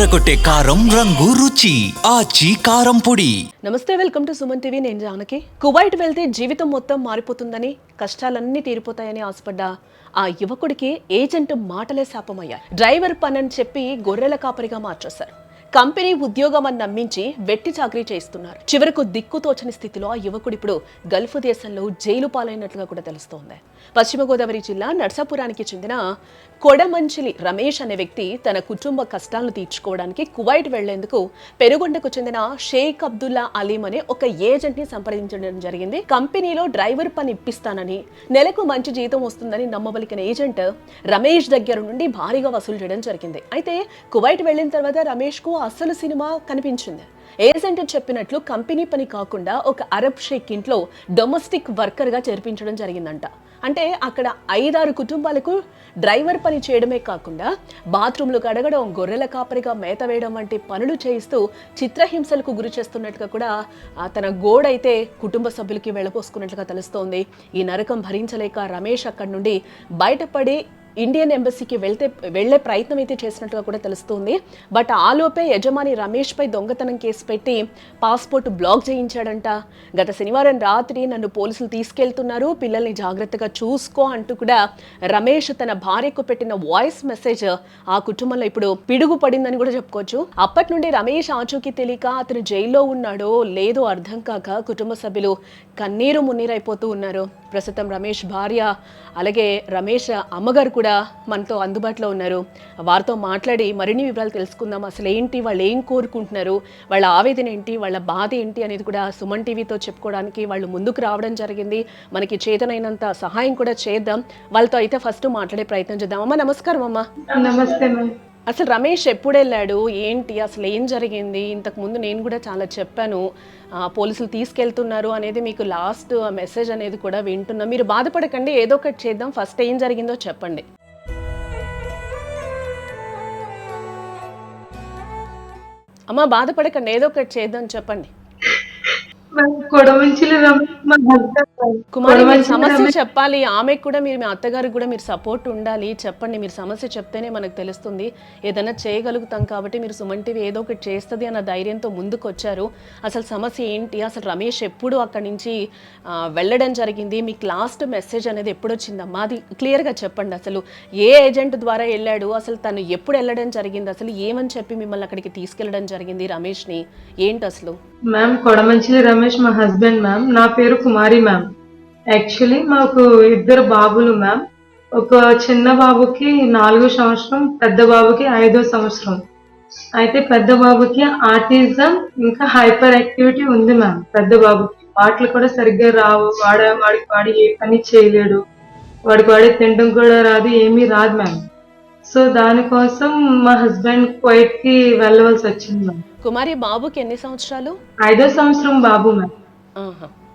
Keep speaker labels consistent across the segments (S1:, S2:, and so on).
S1: అదరగొట్టే కారం రంగు రుచి ఆచి కారం పొడి.
S2: నమస్తే, వెల్కమ్ టు సుమన్ టీవీ. నేను జానకి. కువైట్ వెళ్తే జీవితం మొత్తం మారిపోతుందని, కష్టాలన్నీ తీరిపోతాయని ఆశపడ్డ ఆ యువకుడికి ఏజెంట్ మాటలే శాపమయ్యాయి. డ్రైవర్ పనని చెప్పి గొర్రెల కాపరిగా మార్చేశారు. కంపెనీ ఉద్యోగం అని నమ్మించి వెట్టి చాకరీ చేస్తున్నారు. చివరకు దిక్కుతోచని స్థితిలో ఆ యువకుడు ఇప్పుడు గల్ఫ్ దేశంలో జైలు పాలైనట్లుగా కూడా తెలుస్తోంది. పశ్చిమ గోదావరి జిల్లా నర్సాపురానికి చెందిన కొడమంచిలి రమేష్ అనే వ్యక్తి తన కుటుంబ కష్టాలను తీర్చుకోవడానికి కువైట్ వెళ్లేందుకు పెనుగొండకు చెందిన షేక్ అబ్దుల్లా అలీం అనే ఒక ఏజెంట్ ని సంప్రదించడం జరిగింది. కంపెనీలో డ్రైవర్ పని ఇప్పిస్తానని, నెలకు మంచి జీతం వస్తుందని నమ్మబలికిన ఏజెంట్ రమేష్ దగ్గర నుండి భారీగా వసూలు చేయడం జరిగింది. అయితే కువైట్ వెళ్లిన తర్వాత రమేష్ కు అసలు సినిమా కనిపించింది. ఏజెంట్ చెప్పినట్లు కంపెనీ పని కాకుండా ఒక అరబ్ షేక్ ఇంట్లో డొమెస్టిక్ వర్కర్ గా చేర్పించడం జరిగిందంట. అంటే అక్కడ 5-6 కుటుంబాలకు డ్రైవర్ పని చేయడమే కాకుండా బాత్రూంలు కడగడం, గొర్రెల కాపరిగా మేత వేయడం వంటి పనులు చేయిస్తూ చిత్రహింసలకు గురి చేస్తున్నట్టుగా కూడా తన గోడైతే కుటుంబ సభ్యులకి వెళ్ళపోసుకున్నట్లుగా తెలుస్తోంది. ఈ నరకం భరించలేక రమేష్ అక్కడి నుండి బయటపడి ఇండియన్ ఎంబసీకి వెళ్లే ప్రయత్నం అయితే చేసినట్టుగా కూడా తెలుస్తుంది. బట్ ఆలోపే యజమాని రమేష్ పై దొంగతనం కేసు పెట్టి పాస్పోర్ట్ బ్లాక్ చేయించాడంట. గత శనివారం రాత్రి నన్ను పోలీసులు తీసుకెళ్తున్నారు, పిల్లల్ని జాగ్రత్తగా చూసుకో అంటూ కూడా రమేష్ తన భార్యకు పెట్టిన వాయిస్ మెసేజ్ ఆ కుటుంబంలో ఇప్పుడు పిడుగు పడిందని కూడా చెప్పుకోవచ్చు. అప్పటి నుండి రమేష్ ఆచూకీ తెలియక అతను జైల్లో ఉన్నాడో లేదో అర్థం కాక కుటుంబ సభ్యులు కన్నీరు మున్నీరైపోతూ ఉన్నారు. ప్రస్తుతం రమేష్ భార్య అలాగే రమేష్ అమ్మగారు కూడా మనతో అందుబాటులో ఉన్నారు. వారితో మాట్లాడి మరిన్ని వివరాలు తెలుసుకుందాం. అసలు ఏంటి, వాళ్ళు ఏం కోరుకుంటున్నారు, వాళ్ళ ఆవేదన ఏంటి, వాళ్ళ బాధ ఏంటి అనేది కూడా సుమన్ టీవీతో చెప్పుకోవడానికి వాళ్ళు ముందుకు రావడం జరిగింది. మనకి చేతనైనంత సహాయం కూడా చేద్దాం. వాళ్ళతో అయితే ఫస్ట్ మాట్లాడే ప్రయత్నం చేద్దాం. అమ్మ నమస్కారం. అమ్మ
S3: నమస్తే మ్యామ్.
S2: అసలు రమేష్ ఎప్పుడు వెళ్ళాడు, ఏంటి, అసలు ఏం జరిగింది? ఇంతకు ముందు నేను కూడా చాలా చెప్పాను, పోలీసులు తీసుకెళ్తున్నారు అనేది మీకు లాస్ట్ మెసేజ్ అనేది కూడా వింటున్నా. మీరు బాధపడకండి, ఏదో ఒకటి చేద్దాం. ఫస్ట్ ఏం జరిగిందో చెప్పండి. అమ్మ బాధపడకండి, ఏదో ఒకటి చేద్దాం, చెప్పండి. కుమారి మీరు సమస్య చెప్పాలి, ఆమెకు కూడా మీరు, మీ అత్తగారికి కూడా మీరు సపోర్ట్ ఉండాలి. చెప్పండి, మీరు సమస్య చెప్తేనే మనకు తెలుస్తుంది, ఏదైనా చేయగలుగుతాం. కాబట్టి మీరు సుమన్ టీవీ ఏదో ఒకటి చేస్తుంది అన్న ధైర్యంతో ముందుకు వచ్చారు. అసలు సమస్య ఏంటి, అసలు రమేష్ ఎప్పుడు అక్కడి నుంచి వెళ్ళడం జరిగింది, మీకు లాస్ట్ మెసేజ్ అనేది ఎప్పుడు వచ్చిందమ్మా, అది క్లియర్గా చెప్పండి. అసలు ఏ ఏజెంట్ ద్వారా వెళ్ళాడు, అసలు తను ఎప్పుడు వెళ్ళడం జరిగింది, అసలు ఏమని చెప్పి మిమ్మల్ని అక్కడికి తీసుకెళ్ళడం జరిగింది రమేష్ని, ఏంటి అసలు?
S3: మ్యామ్, కొడమంచిలి రమేష్ మా హస్బెండ్ మ్యామ్. నా పేరు కుమారి మ్యామ్. యాక్చువల్లీ మాకు 2 బాబులు మ్యామ్. ఒక చిన్న బాబుకి 4వ సంవత్సరం, పెద్ద బాబుకి 5వ సంవత్సరం. అయితే పెద్ద బాబుకి ఆటిజం ఇంకా హైపర్ యాక్టివిటీ ఉంది మ్యామ్. పెద్ద బాబుకి మాటలు కూడా సరిగ్గా రావు, వాడికి ఏ పని చేయలేడు, వాడి తినడం కూడా రాదు, ఏమీ రాదు మ్యామ్. సో దానికోసం మా హస్బెండ్ కువైట్ కి వెళ్ళవలసి వచ్చింది మ్యామ్.
S2: కుమారి బాబుకి ఎన్ని సంవత్సరాలు?
S3: 5వ సంవత్సరం బాబు మ్యామ్.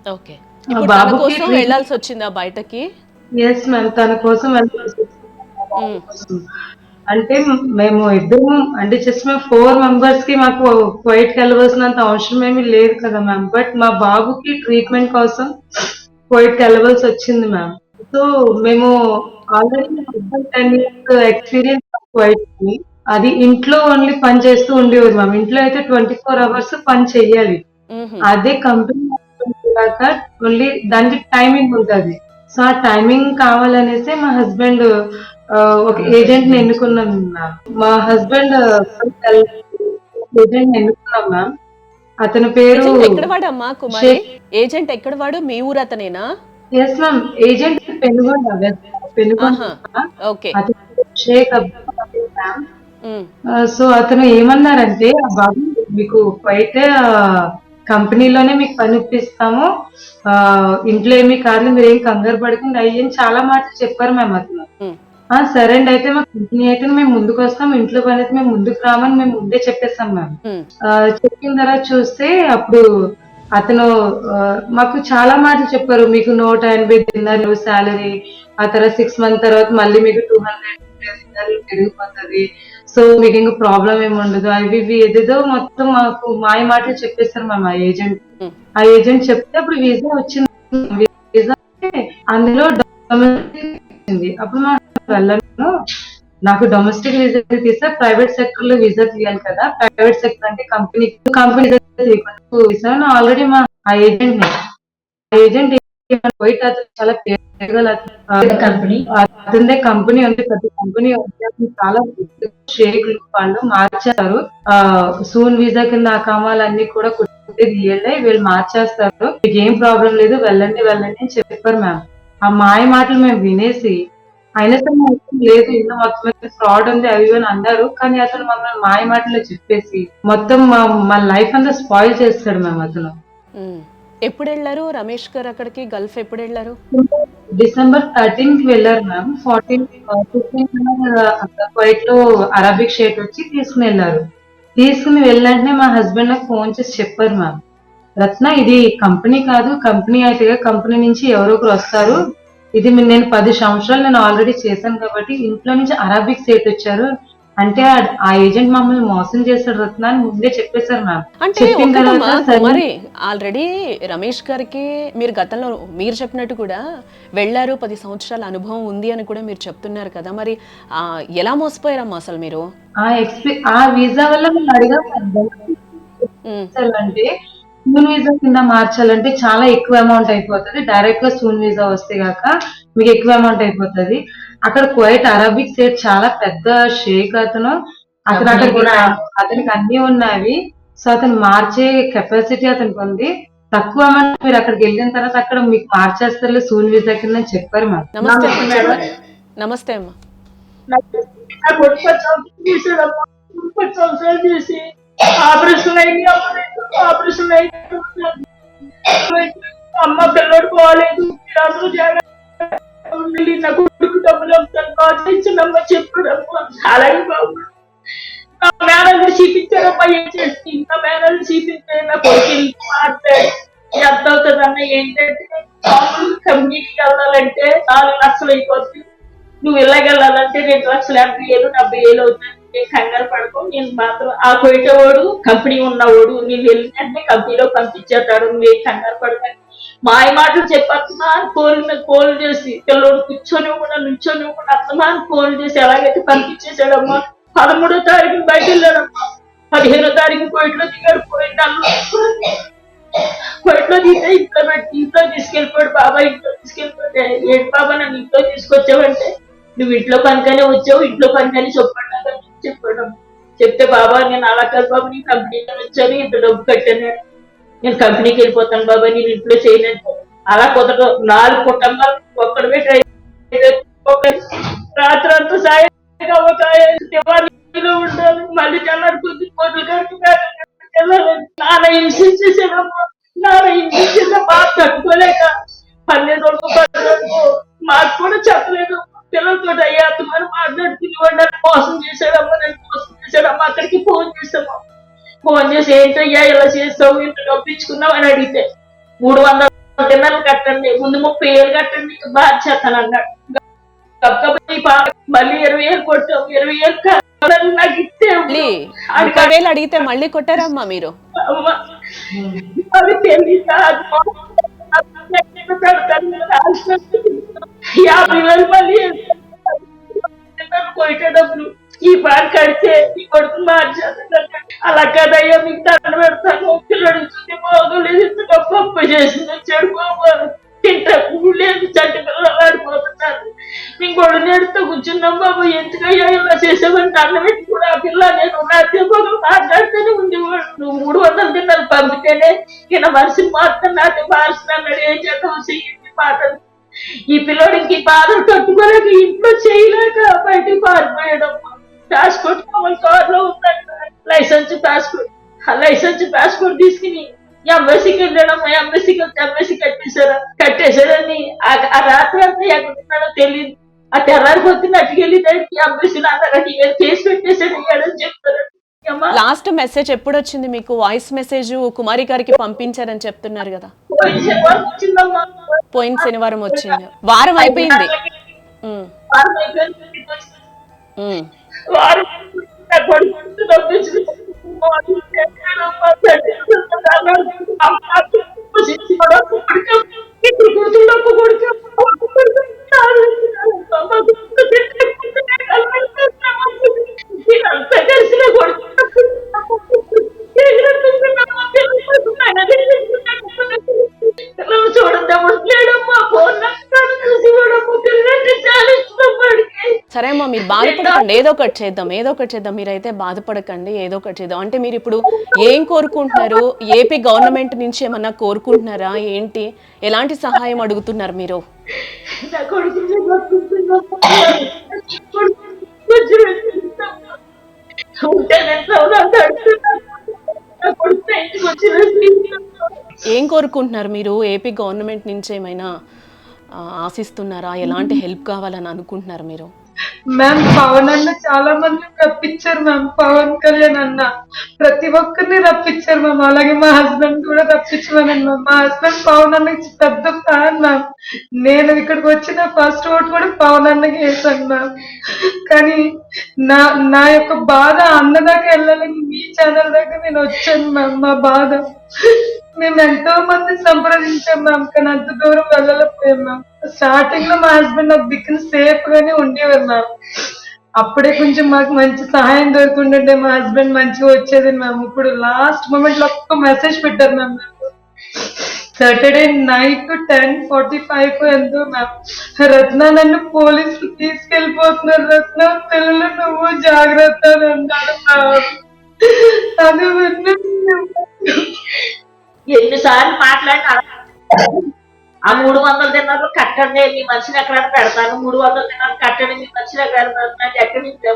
S2: ఓకే, ఇప్పుడు తన కోసం వెళ్ళాల్సి వచ్చిందా బయటకి?
S3: ఎస్ మ్యామ్, తన కోసం వెళ్ళాల్సి వచ్చింది. అంటే మేము ఇద్దరు, అంటే జస్ట్ మేము 4 మెంబర్స్ కి మాకు కువైట్ కి వెళ్ళవలసినంత అవసరం ఏమీ లేదు కదా మ్యామ్. బట్ మా బాబుకి ట్రీట్మెంట్ కోసం కువైట్ కి వెళ్ళవలసి వచ్చింది మ్యామ్. సో మేము ఆల్రెడీ 10 years ఎక్స్పీరియన్స్ కువైట్ కి. అది ఇంట్లో ఓన్లీ పని చేస్తూ ఉండేవారు మ్యామ్. ఇంట్లో అయితే 24 hours పని చెయ్యాలి. అదే కంపెనీ ఓన్లీ దానికి టైమింగ్ ఉంటుంది. సో ఆ టైమింగ్ కావాలనేసి మా హస్బెండ్ ఒక ఏజెంట్ ని ఎన్నుకున్నాం మ్యామ్. మా హస్బెండ్ ఏజెంట్ ఎన్నుకున్నాం మ్యామ్. అతని పేరు
S2: ఎక్కడ వాడమ్మా కుమారి? ఏజెంట్ ఎక్కడ వాడు? మీ ఊరు అతనేనా?
S3: Yes ma'am, agent Penukonda. Sheikh Abdullah ma'am. So అతను ఏమన్నారంటే, బాబు మీకు కువైట్ కంపెనీలోనే మీకు పని ఇప్పిస్తాము, ఇంట్లో ఏమీ కాదు, మీరు ఏం కంగారు పడకండి అయ్యని చాలా మాటలు చెప్పారు మ్యామ్. అతను సరే అండి, అయితే మా కంపెనీ అయితే మేము ముందుకు వస్తాం, ఇంట్లో పని అయితే మేము ముందుకు రామని మేము ముందే చెప్పేస్తాం మ్యామ్. చెప్పిన తర్వాత చూస్తే అప్పుడు అతను మాకు చాలా మాటలు చెప్పారు. మీకు 180 dinar శాలరీ, ఆ తర్వాత 6 months తర్వాత మళ్ళీ మీకు 200 dinar పెరిగిపోతుంది, సో మీకు ఇంకా ప్రాబ్లం ఏమి ఉండదు, అవి ఇవి ఏదేదో మొత్తం మాకు మాయ మాటలు చెప్పేస్తారు మ్యామ్ ఆ ఏజెంట్. ఆ ఏజెంట్ చెప్తే అప్పుడు వీసా వచ్చింది. వీసా అందులో అప్పుడు మా వెళ్ళను, నాకు డొమెస్టిక్ వీసా తీస్తే ప్రైవేట్ సెక్టర్ లో వీసా తీయాలి కదా, ప్రైవేట్ సెక్టర్ అంటే కంపెనీ తీసాను ఆల్రెడీ. మా ఆ ఏజెంట్ పోయిట్ అతను చాలా కంపెనీ, అతనిదే కంపెనీ ఉంది, పెద్ద కంపెనీ ఉంది, అతను చాలా షేక్లు వాళ్ళు మార్చారు. సూన్ వీసా కింద ఆ కామాలన్నీ కూడా కుట్టేది వీళ్ళు మార్చేస్తారు, మీకు ఏం ప్రాబ్లం లేదు, వెళ్ళండి వెళ్ళండి అని చెప్పారు మ్యామ్. ఆ మాయ మాటలు మేము వినేసి అయినా సరే లేదు ఇంట్లో మొత్తం ఫ్రాడ్ ఉంది అవి అని అన్నారు, కానీ అతను మమ్మల్ని మాయ మాటలు చెప్పేసి మొత్తం మా లైఫ్ అంతా స్పాయిల్ చేస్తాడు మ్యామ్ అతను.
S2: ఎప్పుడు వెళ్ళారు రమేష్ గారు అక్కడికి, గల్ఫ్ ఎప్పుడు వెళ్ళారు?
S3: డిసెంబర్ 13 వెళ్ళారు మ్యామ్. 15 కువైట్ లో అరబిక్ షేక్ వచ్చి తీసుకుని వెళ్ళారు. తీసుకుని వెళ్ళంటే మా హస్బెండ్ నాకు ఫోన్ చేసి చెప్పారు మ్యామ్, రత్న ఇది కంపెనీ కాదు, కంపెనీ అయితే కంపెనీ నుంచి ఎవరో ఒకరు వస్తారు, ఇది నేను 10 సంవత్సరాలు నేను ఆల్రెడీ చేశాను కాబట్టి ఇంట్లో నుంచి అరబిక్ సేట్ వచ్చారు అంటే ఆ ఏజెంట్ మమ్మల్ని మోసం చేశాడు రత్న అని ముందే చెప్పేశారు మ్యామ్.
S2: అంటే మరి ఆల్రెడీ రమేష్ గారికి మీరు గతంలో మీరు చెప్పినట్టు కూడా వెళ్ళారు, 10 సంవత్సరాల అనుభవం ఉంది అని కూడా మీరు చెప్తున్నారు కదా, మరి ఎలా మోసపోయారమ్మా అసలు మీరు?
S3: ఆ వీసా వల్ల మేము అడిగాం అంటే సూన్ వీసా కింద మార్చాలంటే చాలా ఎక్కువ అమౌంట్ అయిపోతుంది, డైరెక్ట్ గా సూన్ వీసా వస్తే గాక మీకు ఎక్కువ అమౌంట్ అయిపోతుంది. అక్కడ కువైట్ అరబిక్ స్టేట్ చాలా పెద్ద షేక్ అతను, అతనికి అన్ని ఉన్నాయి, సో అతను మార్చే కెపాసిటీ అతనికి ఉంది, తక్కువ అమౌంట్ మీరు అక్కడికి వెళ్ళిన తర్వాత అక్కడ మీకు మార్చేస్తారు సూన్ వీసా కింద చెప్పారు మ్యామ్.
S2: నమస్తే అమ్మా.
S4: ఆపరేషన్ అయింది, ఆపరేషన్ అయింది, అమ్మ పిల్లడు పోలేదు, అందరూ నా కొడుకు డబ్బులు కాల్చిందమ్మ చెప్పాడమ్మా. అలాగే బాబు నా మేనల్ని చూపించారమ్మా, ఏం చేసి నా మేనల్ని చూపించే నా కొడుకు మాట్లాడి ఎంత అవుతుందన్న ఏంటంటే కంపెనీకి వెళ్ళాలంటే 4 లక్షలు అయిపోతుంది, నువ్వు ఇళ్ళకెళ్ళాలంటే 2 లక్షలు 80,000 70,000 అవుతుంది, నేను కంగారు పడుకో, నేను మాత్రం ఆ పోయేటవాడు కంపెనీ ఉన్నవాడు నేను వెళ్ళినట్టే కంపెనీలో పంపించేస్తాడు, నువ్వు కంగారు పడతాను మాయ మాటలు చెప్పమ్మా అని కోల్ చేసి పిల్లడు కూర్చొని కూడా నుంచొని కూడా అత్తమా అని కోల్ చేసి ఎలాగైతే పంపించేశాడమ్మా. 13వ తారీఖున బయట వెళ్ళాడమ్మా, 15వ తారీఖు కోయిట్లో దిగాడు, కోయిట్లో దిగితే ఇంట్లో తీసుకెళ్ళిపోయాడు, బాబా ఇంట్లో తీసుకెళ్ళిపోతే ఏంటి బాబా నన్ను ఇంట్లో తీసుకొచ్చావంటే నువ్వు ఇంట్లో పనికనే వచ్చావు, ఇంట్లో పనికని చెప్పాడు. చెప్తే బాబా నేను అలా కాదు బాబు, నీ కంపెనీలో వచ్చాను, ఇంత డబ్బు కట్టాను, నేను కంపెనీకి వెళ్ళిపోతాను బాబా, నేను ఇంట్లో చేయనంటే అలా కుదరదు. 4 కుటుంబాలు ఒక్కడమే ట్రై రాత్రి అంతా సాయంలో ఉండాలి, మళ్ళీ తెల్లారిపోతుంది కోర్టులు కట్టి నాన్న హింసించేసాడమ్మా, నాన్న హింసించేసా బాగా తట్టుకోలేక 12 వరకు మాకు కూడా చెప్పలేదు, పిల్లలతో అయ్యా అత్తమారు మాట్లాడుకుని వండాలి, మోసం చేశాడమ్మా, నన్ను మోసం చేశాడమ్మా. అక్కడికి ఫోన్ చేసి ఏంటయ్యా ఇలా చేస్తావు, ఇంత డబ్బించుకున్నావు అని అడిగితే 300 దినాలు కట్టండి, ముందు 30,000 కట్టండి, బాధ్యతను అన్నాడు. మళ్ళీ 20,000 కొట్టావు, 20,000 నాకు ఇస్తే
S2: 10,000 అడిగితే మళ్ళీ కొట్టారమ్మా మీరు?
S4: అది తెలియదు, 50,000 మళ్ళీ కొట్టేటప్పుడు ఈ పాట కడితే ఈ కొడుకు మార్చేస్తాను, అలా కదయ్యా మీకు దండ పెడతాను, పిల్లడు చూసి బాగోలేదు, ఇంత గొప్ప చేసింది వచ్చాడు బాబు, తింటూ లేదు, చంటి పిల్లలు ఆడిపోతున్నారు, మేము గొడవ నేడుతూ కూర్చున్నాం బాబు, ఎందుకయ్యా ఇలా చేసామని దండ పెట్టి కూడా ఆ పిల్ల నేను నాట్య మాట్లాడితేనే ఉండేవాడు, నువ్వు 300 దినాలు పంపితేనే ఈయన మనిషిని మాత్రం నాట్య మార్చినాడు, ఏం చేద్దాం చెయ్యండి మాటలు. ఈ పిల్లోడికి బాధలు తట్టుకోలేక ఇంట్లో చేయలేక బయటికి పారిపోయాడమ్మా. పాస్పోర్ట్ కావాలి, కార్లో ఉందంట, లైసెన్స్ పాస్పోర్ట్, ఆ లైసెన్స్ పాస్పోర్ట్ తీసుకుని ఎంబసీకి వెళ్ళాడమ్మా, ఎంబసీ కట్టేశారని ఆ రాత్రి అంతా ఎక్కడున్నాడో తెలియదు, ఆ తెల్లారిపోతుంది అటుకెళ్ళి ఎంబసీలో అందరూ కేసు పెట్టేశాడు అని చెప్తారు.
S2: లాస్ట్ మెసేజ్ ఎప్పుడు వచ్చింది మీకు? వాయిస్ మెసేజ్ కుమారి గారికి పంపించారని చెప్తున్నారు కదా, పోయిన శనివారం వచ్చింది, వారం అయిపోయింది. సరే అమ్మా, మీరు బాధపడకండి, ఏదో ఒకటి చేద్దాం. మీరైతే బాధపడకండి, ఏదో ఒకటి చేద్దాం. అంటే మీరు ఇప్పుడు ఏం కోరుకుంటున్నారు? ఏపీ గవర్నమెంట్ నుంచి ఏమన్నా కోరుకుంటున్నారా ఏంటి? ఎలాంటి సహాయం అడుగుతున్నారు మీరు?
S4: నా కొడుకుని
S2: ఏం కోరుకుంటున్నారు మీరు? ఏపీ గవర్నమెంట్ నుంచి ఏమైనా ఆశిస్తున్నారా? ఎలాంటి హెల్ప్ కావాలని అనుకుంటున్నారు మీరు?
S3: మ్యామ్ పవన్ అన్న చాలా మంది రప్పించారు మ్యామ్. పవన్ కళ్యాణ్ అన్న ప్రతి ఒక్కరిని రప్పించారు మ్యామ్. అలాగే మా హస్బెండ్ కూడా రప్పించమన్నాను మ్యామ్. మా హస్బెండ్ పవన్ అన్నకి పెద్ద ఫ్యాన్ మ్యామ్. నేను ఇక్కడికి వచ్చిన ఫస్ట్ ఓట్ కూడా పవన్ అన్నకి వేసాను మ్యామ్. కానీ నా యొక్క బాధ అన్నదాకా వెళ్ళాలని మీ ఛానల్ దగ్గర నేను వచ్చాను మ్యామ్. మా బాధ మేము ఎంతో మంది సంప్రదించాం మ్యామ్, కానీ అంత దూరం వెళ్ళలేకపోయాం మ్యామ్. స్టార్టింగ్ లో మా హస్బెండ్ నాకు దిక్కున సేఫ్ గానే ఉండేవారు మ్యామ్. అప్పుడే కొంచెం మాకు మంచి సహాయం దొరుకుంటుంటే మా హస్బెండ్ మంచిగా వచ్చేది మ్యామ్. ఇప్పుడు లాస్ట్ మూమెంట్ లో ఒక్క మెసేజ్ పెట్టారు మ్యామ్ నాకు. సాటర్డే నైట్ 10:45 ఎంతో మ్యామ్, రత్న నన్ను పోలీసులు తీసుకెళ్లిపోతున్నారు, రత్న పిల్లలు నువ్వు జాగ్రత్త అని అన్నాడు మ్యామ్. అది
S4: ఎన్నిసార్లు మాట్లాడినా ఆ 300 దినాలు కట్టండి, మీ మనిషిని ఎక్కడ పెడతాను, 300 దినాలు కట్టండి, మీ మనిషిని ఎక్కడ పెడతాను, ఎక్కడి నుంచి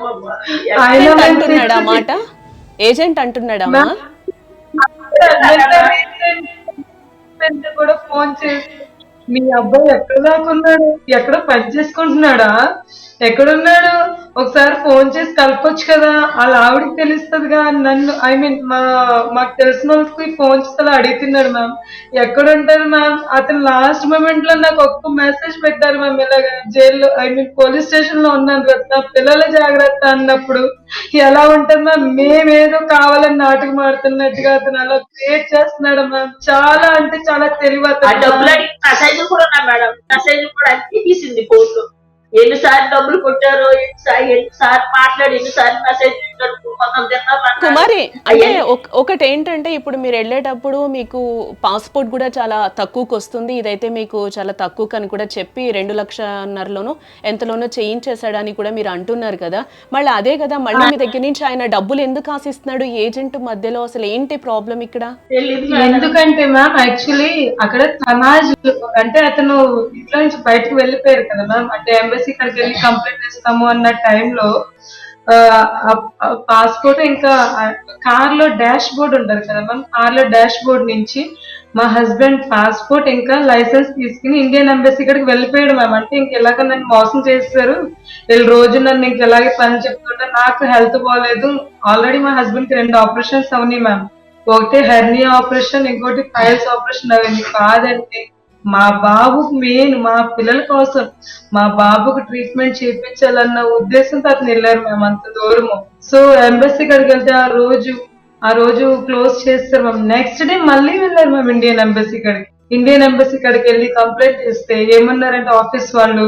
S2: అంటున్నాడా మాట? ఏజెంట్ అంటున్నాడమ్మా?
S3: కూడా ఫోన్ చేసి మీ అబ్బాయి ఎక్కడ దాకున్నాడు, ఎక్కడ పని చేసుకుంటున్నాడా, ఎక్కడున్నాడు, ఒకసారి ఫోన్ చేసి కలపొచ్చు కదా, వాళ్ళ ఆవిడకి తెలుస్తుందిగా. నన్ను మాకు తెలిసిన వాళ్ళకి ఫోన్ చేసి అడుగుతున్నాడు మ్యామ్. ఎక్కడుంటారు మ్యామ్? అతను లాస్ట్ మూమెంట్ లో నాకు ఒక్క మెసేజ్ పెట్టారు మ్యామ్. ఇలాగ జైల్లో పోలీస్ స్టేషన్ లో ఉన్నాను రత్న, పిల్లల జాగ్రత్త అన్నప్పుడు ఎలా ఉంటుంది మ్యామ్? మేమేదో కావాలని నాటకం ఆడుతున్నట్టుగా అతను అలా క్రియేట్ చేస్తున్నాడు మ్యామ్. చాలా అంటే చాలా తెలివి.
S4: మెసేజ్ కూడా ఉన్నా మేడం, మెసేజ్ కూడా అన్ని తీసింది ఫోన్లో. ఎన్నిసార్లు డబ్బులు కొట్టారో, ఎన్నిసార్లు మాట్లాడి, ఎన్నిసార్లు మెసేజ్
S2: కుమారి. అంటే ఒకటి ఏంటంటే ఇప్పుడు మీరు వెళ్ళేటప్పుడు మీకు పాస్పోర్ట్ కూడా చాలా తక్కువకి వస్తుంది, ఇదైతే మీకు చాలా తక్కువ అని కూడా చెప్పి 2,50,000లోనూ ఎంతలోనో చేయించేశాడని కూడా మీరు అంటున్నారు కదా. మళ్ళీ అదే కదా, మళ్ళీ మీ దగ్గర నుంచి ఆయన డబ్బులు ఎందుకు ఆశిస్తున్నాడు ఏజెంట్ మధ్యలో? అసలు ఏంటి ప్రాబ్లం ఇక్కడ?
S3: ఎందుకంటే మ్యామ్ యాక్చువల్లీ అక్కడ తనాజ్ అంటే అతను ఇంట్లో నుంచి బయటకు వెళ్ళిపోయారు కదా మ్యామ్. అంటే ఎంబసీ ఇక్కడికి వెళ్ళి కంప్లైంట్ ఇస్తాము అన్న టైంలో పాస్పోర్ట్ ఇంకా కార్ లో డాష్ బోర్డ్ ఉంటది కదా మ్యామ్, కార్ లో డాష్ బోర్డ్ నుంచి మా హస్బెండ్ పాస్పోర్ట్ ఇంకా లైసెన్స్ తీసుకుని ఇండియన్ ఎంబసీ ఇక్కడికి వెళ్ళిపోయాడు మ్యామ్. అంటే ఇంకెలాగ నన్ను మోసం చేస్తారు వీళ్ళు, రోజు నన్ను ఇంకెలాగే పని చెప్తుంటే నాకు హెల్త్ బాగాలేదు. ఆల్రెడీ మా హస్బెండ్ కి 2 ఆపరేషన్స్ అవని మ్యామ్. ఒకటి హెర్నియా ఆపరేషన్, ఇంకోటి ఫైల్స్ ఆపరేషన్ అయింది. కాదంటే మా బాబుకు మెయిన్ మా పిల్లల కోసం మా బాబుకు ట్రీట్మెంట్ చేయించాలన్న ఉద్దేశంతో అతను వెళ్ళారు మేము అంత దూరము. సో ఎంబసీ కాడికి వెళ్తే ఆ రోజు క్లోజ్ చేస్తారు మ్యామ్. నెక్స్ట్ డే మళ్ళీ వెళ్ళారు మ్యామ్ ఇండియన్ ఎంబసీ కాడికి. ఇండియన్ ఎంబసీ కాడికి వెళ్ళి కంప్లైంట్ చేస్తే ఏమన్నారంటే ఆఫీస్ వాళ్ళు,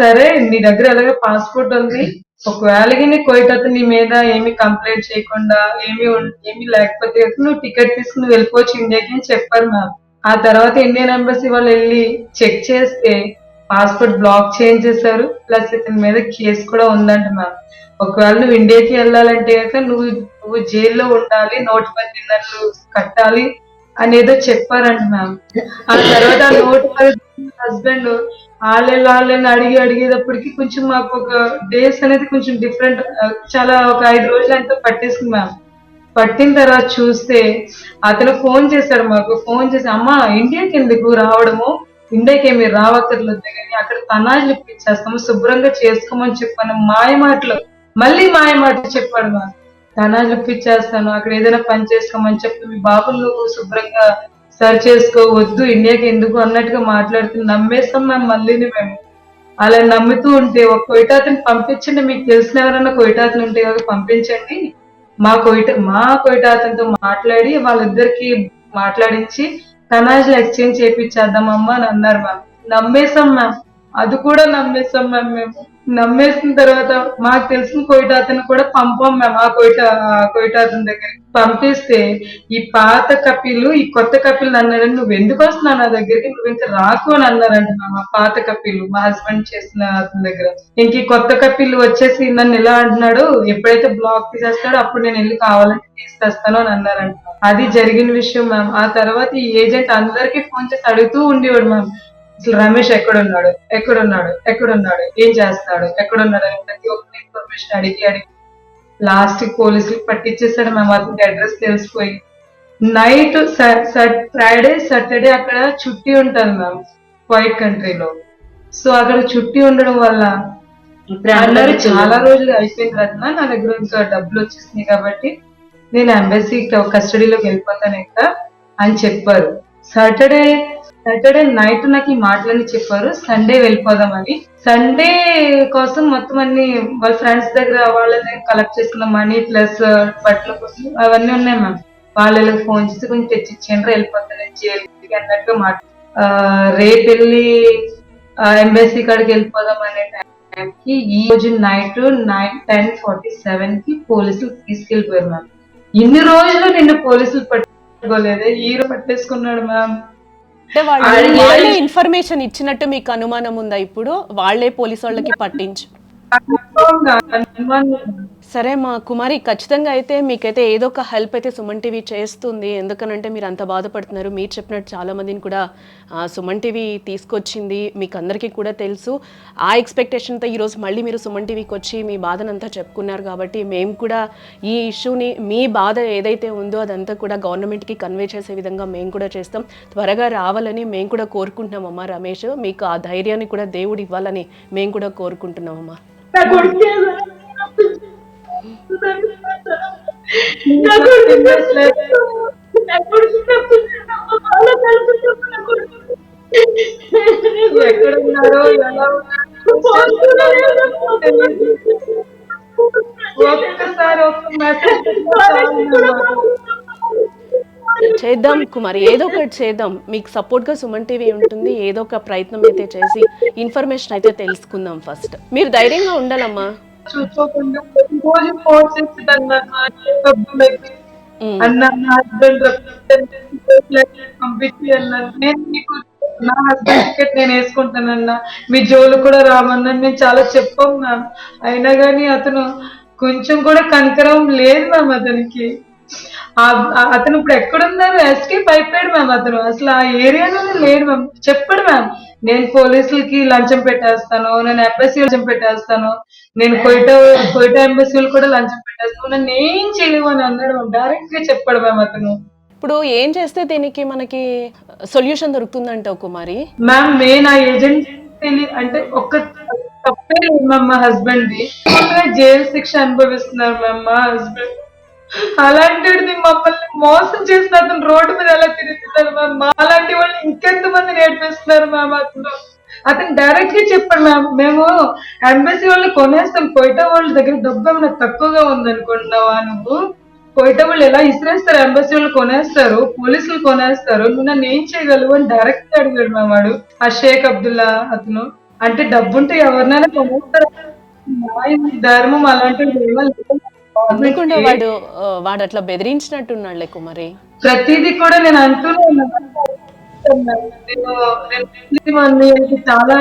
S3: సరే నీ దగ్గర ఎలాగో పాస్పోర్ట్ ఉంది, ఒకవేళ నీ కోయిట్ నీ మీద ఏమి కంప్లైంట్ చేయకుండా ఏమి లేకపోతే నువ్వు టికెట్ తీసుకుని వెళ్ళిపోవచ్చు ఇండియాకి అని చెప్పారు మ్యామ్. ఆ తర్వాత ఇండియన్ ఎంబసీ వాళ్ళు వెళ్ళి చెక్ చేస్తే పాస్పోర్ట్ బ్లాక్ చేయించేశారు, ప్లస్ ఇతని మీద కేసు కూడా ఉందంట మ్యామ్. ఒకవేళ నువ్వు ఇండియాకి వెళ్ళాలంటే కనుక నువ్వు జైల్లో ఉండాలి, నోటు పన్నెన్నట్లు కట్టాలి అనేదో చెప్పారంట మ్యామ్. ఆ తర్వాత ఆ నోటు హస్బెండ్ వాళ్ళని అడిగేటప్పటికి కొంచెం మాకు ఒక డేస్ అనేది కొంచెం డిఫరెంట్, చాలా ఒక 5 రోజులు ఎంతో పట్టేసింది మ్యామ్. పట్టిన తర్వాత చూస్తే అతను ఫోన్ చేశాడు మాకు. ఫోన్ చేసి అమ్మా ఇండియాకి ఎందుకు రావడము, ఇండియాకి ఏమి రావక్కర్లేదు కానీ అక్కడ తనాజులు ఇప్పించేస్తాము, శుభ్రంగా చేసుకోమని చెప్పాను. మళ్ళీ మాయమాటలు చెప్పాడు మా. తనాజులు ఇప్పించేస్తాను, అక్కడ ఏదైనా పని చేసుకోమని చెప్పి మీ బాబులు నువ్వు శుభ్రంగా సరి చేసుకోవద్దు, ఇండియాకి ఎందుకు అన్నట్టుగా మాట్లాడుతూ నమ్మేస్తాం మేము. మళ్ళీని మేము అలా నమ్ముతూ ఉంటే ఒక కొయిటాతని పంపించండి, మీకు తెలిసిన ఎవరైనా కొయిటాతను ఉంటే కనుక పంపించండి, మా కొయిటాతనితో మాట్లాడి వాళ్ళిద్దరికి మాట్లాడించి తనాజులు ఎక్స్చేంజ్ చేయించేద్దామమ్మా అని అన్నారు మ్యామ్. నమ్మేశాం మ్యామ్, అది కూడా నమ్మేశాం మ్యామ్ మేము. నమ్మేసిన తర్వాత మాకు తెలిసిన కోయిట అతను కూడా పంపాం మేము ఆ కోయిట అతని దగ్గరికి పంపిస్తే ఈ పాత కపిలు ఈ కొత్త కపిల్ అన్నారని, నువ్వు ఎందుకు వస్తున్నావు నా దగ్గరికి, నువ్వు ఇంకా రాకు అని అన్నారంట మ్యామ్. ఆ పాత కపిలు మా హస్బెండ్ చేసిన అతని దగ్గర. ఇంక ఈ కొత్త కపిల్ వచ్చేసి నన్ను ఇలా అంటున్నాడు, ఎప్పుడైతే బ్లాక్ తీసేస్తాడో అప్పుడు నేను వెళ్ళి కావాలంటే తీసుకొస్తాను అని అన్నారంట. అది జరిగిన విషయం మ్యామ్. ఆ తర్వాత ఈ ఏజెంట్ అందరికీ ఫోన్ చేసి అడుగుతూ ఉండేవాడు మ్యామ్, అసలు రమేష్ ఎక్కడున్నాడు, ఎక్కడున్నాడు, ఎక్కడున్నాడు, ఏం చేస్తాడు, ఎక్కడున్నాడు అని ప్రతి ఒక్క ఇన్ఫర్మేషన్ అడిగి అడిగి లాస్ట్ కి పోలీసులకు పట్టించేసాడు మ్యామ్. అతనికి అడ్రస్ తెలిసిపోయి నైట్ ఫ్రైడే సాటర్డే అక్కడ చుట్టి ఉంటాను మ్యామ్ వైట్ కంట్రీలో. సో అక్కడ చుట్టి ఉండడం వల్ల అన్నారు చాలా రోజులు అయిపోయిన రత్న, నా దగ్గర ఇంకా డబ్బులు వచ్చేసినాయి కాబట్టి నేను ఎంబసీ కస్టడీలోకి వెళ్ళిపోతాను ఇంకా అని చెప్పారు. సాటర్డే నైట్ నాకు ఈ మాటలన్నీ చెప్పారు. సండే వెళ్ళిపోదామని. సండే కోసం మొత్తం అన్ని వాళ్ళ ఫ్రెండ్స్ దగ్గర వాళ్ళ దగ్గర కలెక్ట్ చేసుకున్న మనీ ప్లస్ బట్టల కోసం అవన్నీ ఉన్నాయి మ్యామ్. వాళ్ళకి ఫోన్ చేసి కొంచెం తెచ్చిచ్చేయండి వెళ్ళిపోతాను జైలుకి అన్నట్టుగా రేపు వెళ్ళి ఎంబసీ కాడికి వెళ్ళిపోదాం అనే టైంకి ఈ రోజు నైట్ 10:47 కి పోలీసులు తీసుకెళ్లిపోయారు మ్యామ్. ఇన్ని రోజులు నిన్ను పోలీసులు పట్టుకోలేదే, ఈ రోజు పట్టేసుకున్నాడు మ్యామ్.
S2: అంటే వాళ్ళే ఇన్ఫర్మేషన్ ఇచ్చినట్టు మీకు అనుమానం ఉందా? ఇప్పుడు వాళ్ళే పోలీసు వాళ్ళకి పట్టించు. సరే మా కుమారి, ఖచ్చితంగా అయితే మీకైతే ఏదో ఒక హెల్ప్ అయితే సుమన్ టీవీ చేస్తుంది. ఎందుకనంటే మీరు అంత బాధపడుతున్నారు. మీరు చెప్పినట్టు చాలా మందిని కూడా సుమన్ టీవీ తీసుకొచ్చింది, మీకు అందరికీ కూడా తెలుసు. ఆ ఎక్స్పెక్టేషన్తో ఈరోజు మళ్ళీ మీరు సుమన్ టీవీకి వచ్చి మీ బాధనంతా చెప్పుకున్నారు కాబట్టి మేము కూడా ఈ ఇష్యూని, మీ బాధ ఏదైతే ఉందో అదంతా కూడా గవర్నమెంట్కి కన్వే చేసే విధంగా మేము కూడా చేస్తాం. త్వరగా రావాలని మేము కూడా కోరుకుంటున్నామమ్మా. రమేష్, మీకు ఆ ధైర్యాన్ని కూడా దేవుడు ఇవ్వాలని మేము కూడా కోరుకుంటున్నామమ్మా.
S3: ఎక్కడున్నారో ఎలా ఒక్కసారి
S2: చేద్దాం కుమారి, ఏదో ఒకటి చేద్దాం. మీకు సపోర్ట్గా సుమన్ టీవీ ఉంటుంది. ఏదో ఒక ప్రయత్నం అయితే చేసి ఇన్ఫర్మేషన్ అయితే తెలుసుకుందాం. ఫస్ట్ మీరు ధైర్యంగా ఉండాలమ్మా.
S3: చూసుకోకుండా రోజు ఫోన్ చేస్తుందన్నా అన్న నా హస్బెండ్ పంపించి అన్నాను, నేను మీకు నా హస్బెండ్ టికెట్ నేను వేసుకుంటానన్నా, మీ జోలు కూడా రామన్నా మేము చాలా చెప్పాం మ్యామ్. అయినా కానీ అతను కొంచెం కూడా కనికరం లేదు మ్యామ్ అతనికి. అతను ఇప్పుడు ఎక్కడున్నారు, ఎస్కేప్ అయిపోయాడు మ్యామ్. అతను అసలు ఆ ఏరియాలోనే లేడు మ్యామ్. చెప్పాడు మ్యామ్, నేను పోలీసులకి లంచం పెట్టేస్తాను, నేను ఎంబసీ లంచం పెట్టేస్తాను, నేను కోయిటా ఎంబసీలు కూడా లంచం పెట్టేస్తాను, నన్ను ఏం చేయలేవు అని అన్నాడు మ్యామ్. డైరెక్ట్ గా చెప్పాడు మ్యామ్ అతను.
S2: ఇప్పుడు ఏం చేస్తే దీనికి మనకి సొల్యూషన్ దొరుకుతుందంటావు కుమారి?
S3: మ్యామ్ మెయిన్ ఆ ఏజెంట్ అంటే ఒక్క తప్పే లేదు మ్యామ్. మా హస్బెండ్ ది జైలు శిక్ష అనుభవిస్తున్నారు మ్యామ్ మా హస్బెండ్. అలాంటిది మమ్మల్ని మోసం చేసిన అతను రోడ్డు మీద ఎలా తిరుగుతున్నారు మ్యామ్. మాలాంటి వాళ్ళు ఇంకెంత మంది నేర్పిస్తున్నారు మ్యామ్. అతను డైరెక్ట్ గా చెప్పాడు మ్యామ్, మేము ఎంబసీ వాళ్ళు కొనేస్తాం, కోయిటా వాళ్ళ దగ్గర డబ్బు ఏమైనా తక్కువగా ఉందనుకుంటున్నావా నువ్వు, కోయిటా వాళ్ళు ఎలా ఇసిరేస్తారు, ఎంబసీ వాళ్ళు కొనేస్తారు, పోలీసులు కొనేస్తారు, నువ్వు నన్ను ఏం చేయగలవు అని డైరెక్ట్ గా అడిగాడు మ్యామ్ వాడు. ఆ షేక్ అబ్దుల్లా అతను. అంటే డబ్బుంటే ఎవరినైనా కొనేస్తారు, ధర్మం అలాంటివి
S2: ఎందుకంటే వాడు అట్లా బెదిరించినట్టున్నాడులే కుమారి.
S3: ప్రతిదీ కూడా నేను అంటూనే చాలా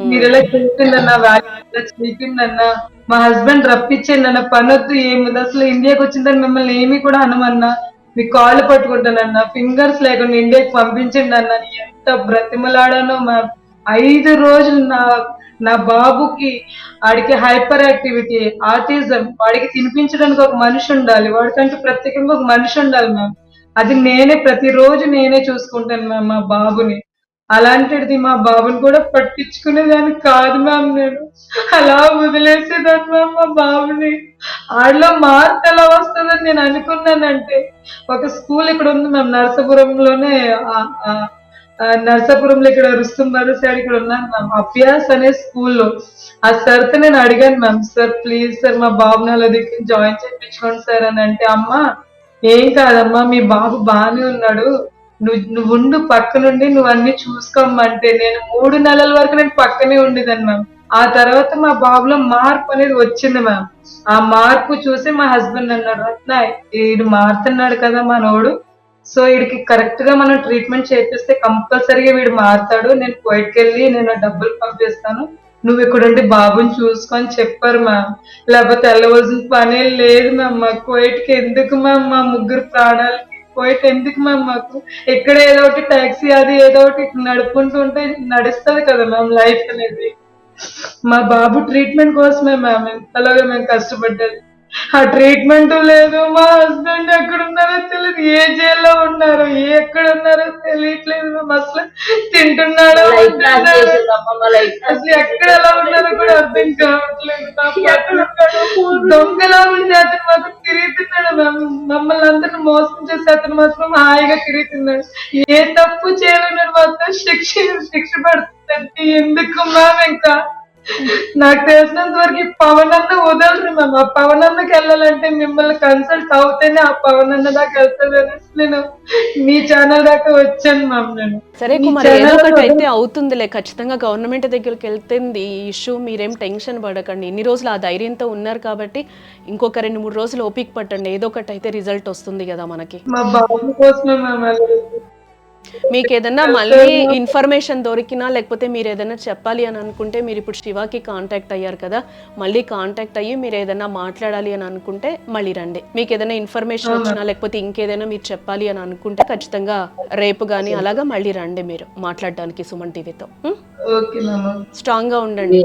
S3: మీరు ఎలా చేసిందన్నా, చేసిందన్నా, మా హస్బెండ్ రప్పించండి అన్న, పనొద్దు ఏమి అసలు ఇండియాకి వచ్చిందని మిమ్మల్ని ఏమీ కూడా అనమన్నా, మీ కాళ్ళు పట్టుకుంటానన్నా, ఫింగర్స్ లేకుండా ఇండియాకి పంపించండి అన్న. ఎంత బ్రతిమలాడానో మా 5 రోజులు నా బాబుకి, వాడికి హైపర్ యాక్టివిటీ, ఆటిజం, వాడికి తినిపించడానికి ఒక మనిషి ఉండాలి, వాడికంటూ ప్రత్యేకంగా ఒక మనిషి ఉండాలి మ్యామ్. అది నేనే ప్రతిరోజు నేనే చూసుకుంటాను మ్యామ్ మా బాబుని. అలాంటిది మా బాబుని కూడా పట్టించుకునేదాన్ని కాదు మ్యామ్. నేను అలా వదిలేసేదాన్ని మ్యామ్ మా బాబుని. ఆడలో మార్పు ఎలా వస్తుందని నేను అనుకున్నానంటే, ఒక స్కూల్ ఇక్కడ ఉంది మ్యామ్ నరసాపురంలోనే, నర్సాపురంలో ఇక్కడ రుస్తుంబారు సైడ్ ఇక్కడ ఉన్నాను మ్యామ్, అభ్యాస్ అనే స్కూల్లో. ఆ సార్ తో నేను అడిగాను మ్యామ్, సార్ ప్లీజ్ సార్ మా బాబుని అలా దగ్గర జాయిన్ చేయించుకోండి సార్ అని అంటే, అమ్మా ఏం కాదమ్మా మీ బాబు బాగానే ఉన్నాడు, నువ్వు ఉండు పక్క నుండి నువ్వు అన్ని చూసుకోమంటే నేను 3 నెలల వరకు నేను పక్కనే ఉండేదాన్ని మ్యామ్. ఆ తర్వాత మా బాబులో మార్పు అనేది వచ్చింది మ్యామ్. ఆ మార్పు చూసి మా హస్బెండ్ అన్నాడు, రత్న ఈడు మారుతున్నాడు కదా మనోడు, సో వీడికి కరెక్ట్ గా మనం ట్రీట్మెంట్ చేపిస్తే కంపల్సరీగా వీడు మారుతాడు, నేను కువైట్కి వెళ్ళి నేను డబ్బులు పంపిస్తాను, నువ్వు ఇక్కడ ఉండి బాబుని చూసుకొని చెప్పారు మ్యామ్. లేకపోతే వెళ్ళవలసిన పనే లేదు మ్యామ్. మా కువైట్కి ఎందుకు మ్యామ్, మా ముగ్గురు ప్రాణాలకి కువైట్ ఎందుకు మ్యామ్? మాకు ఇక్కడ ఏదో ఒకటి టాక్సీ అది ఏదో ఒకటి నడుపుకుంటూ ఉంటే నడుస్తుంది కదా మ్యామ్ లైఫ్ అనేది. మా బాబు ట్రీట్మెంట్ కోసమే మ్యామ్ ఎంతలాగా మేము కష్టపడ్డది. ఆ ట్రీట్మెంట్ లేదు, మా హస్బెండ్ ఎక్కడ ఉన్నారో తెలియదు, ఏ జైల్లో ఉన్నారో ఎక్కడ ఉన్నారో తెలియట్లేదు మ్యామ్. అసలు తింటున్నాడో ఉంటున్నాడో అసలు ఎక్కడ ఎలా ఉన్నారో కూడా అర్థం కావట్లేదు. దొంగలా ఉండి అతను మాత్రం తిరుగుతున్నాడు మ్యామ్. మమ్మల్ని అందరిని మోసం చేసి అతను మాత్రం హాయిగా తిరుగుతున్నాడు. ఏ తప్పు చేయలేని మాత్రం శిక్ష పడుతుంది. ఎందుకు మ్యామ్? ఇంకా నాకు తెలిసినంత వరకు పవన్ అన్న వదలరు మ్యామ్. ఆ పవన్ అన్నకి వెళ్ళాలంటే మిమ్మల్ని కన్సల్ట్ అవుతేనే ఆ పవన్ అన్న దాకా వెళ్తుంది అనేసి నేను మీ ఛానల్ దాకా వచ్చాను మ్యామ్. నేను
S2: సరే కుమార్, ఏదో ఒకటి అయితే అవుతుందిలే, ఖచ్చితంగా గవర్నమెంట్ దగ్గరికి వెళ్తుంది ఈ ఇష్యూ. మీరేం టెన్షన్ పడకండి, ఇన్ని రోజులు ఆ ధైర్యంతో ఉన్నారు కాబట్టి ఇంకొక 2-3 రోజులు ఓపిక పట్టండి, ఏదో ఒకటి అయితే రిజల్ట్ వస్తుంది కదా మనకి.
S3: మా బాబు కోసమే మ్యామ్.
S2: మీకు ఏదైనా మళ్ళీ ఇన్ఫర్మేషన్ దొరికినా లేకపోతే మీరు ఏదైనా చెప్పాలి అని అనుకుంటే మీరు ఇప్పుడు శివాకి కాంటాక్ట్ అయ్యారు కదా, మళ్ళీ కాంటాక్ట్ అయ్యి మీరు ఏదైనా మాట్లాడాలి అని అనుకుంటే మళ్ళీ రండి. మీకు ఏదైనా ఇన్ఫర్మేషన్ వచ్చినా లేకపోతే ఇంకేదైనా మీరు చెప్పాలి అని అనుకుంటే ఖచ్చితంగా రేపు కానీ అలాగా మళ్ళీ రండి మీరు మాట్లాడడానికి సుమన్ టీవీతో. స్ట్రాంగ్గా ఉండండి.